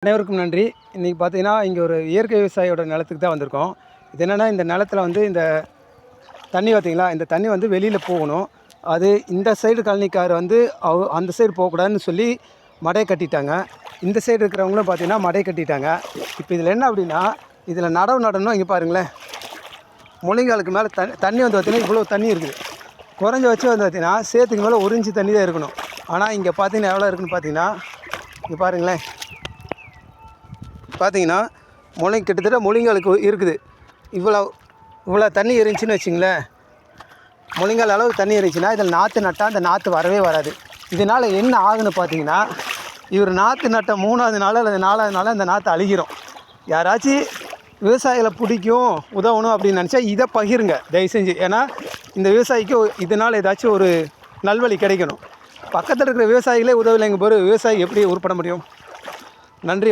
அனைவருக்கும் நன்றி. இன்றைக்கி பார்த்தீங்கன்னா, இங்கே ஒரு இயற்கை விவசாயியோட நிலத்துக்கு தான் வந்திருக்கோம். இது என்னென்னா, இந்த நிலத்துல வந்து இந்த தண்ணி பார்த்தீங்களா, இந்த தண்ணி வந்து வெளியில் போகணும். அது இந்த சைடு காலனிக்கார் வந்து அந்த சைடு போகக்கூடாதுன்னு சொல்லி மடை கட்டிட்டாங்க. இந்த சைடு இருக்கிறவங்களும் பார்த்தீங்கன்னா மடை கட்டிட்டாங்க. இப்போ இதில் என்ன அப்படின்னா, இதில் நடவு நடணும். இங்கே பாருங்களேன், முழங்காலுக்கு மேலே தண்ணி வந்து பார்த்திங்கன்னா இவ்வளோ தண்ணி இருக்குது. குறைஞ்ச வச்சு வந்து பார்த்திங்கன்னா சேத்துக்கு மேலே 1 இன்ச்சு தண்ணி தான் இருக்கணும். ஆனால் இங்கே பார்த்தீங்கன்னா எவ்வளோ இருக்குதுன்னு பார்த்தீங்கன்னா, இங்கே பாருங்களேன், பார்த்தீங்கன்னா கிட்டத்தட்ட முழங்காலுக்கு இருக்குது. இவ்வளோ தண்ணி இருந்துச்சுன்னு வச்சிங்களேன், முழங்கால் அளவு தண்ணி இருந்துச்சுன்னா இதில் நாற்று நட்டால் அந்த நாற்று வரவே வராது. இதனால் என்ன ஆகுன்னு பார்த்தீங்கன்னா, இவர் நாற்று நட்ட 3வது நாள் அல்லது 4வது நாள் அந்த நாற்று அழுகிரும். யாராச்சும் விவசாயிகளை பிடிக்கும் உதவணும் அப்படின்னு நினச்சா இதை பகிருங்க தயவு செஞ்சு. ஏன்னா இந்த விவசாயிக்கு இதனால் ஏதாச்சும் ஒரு நல்வழி கிடைக்கணும். பக்கத்தில் இருக்கிற விவசாயிகளே உதவலைங்க போது விவசாயி எப்படி உருப்பட முடியும்? நன்றி.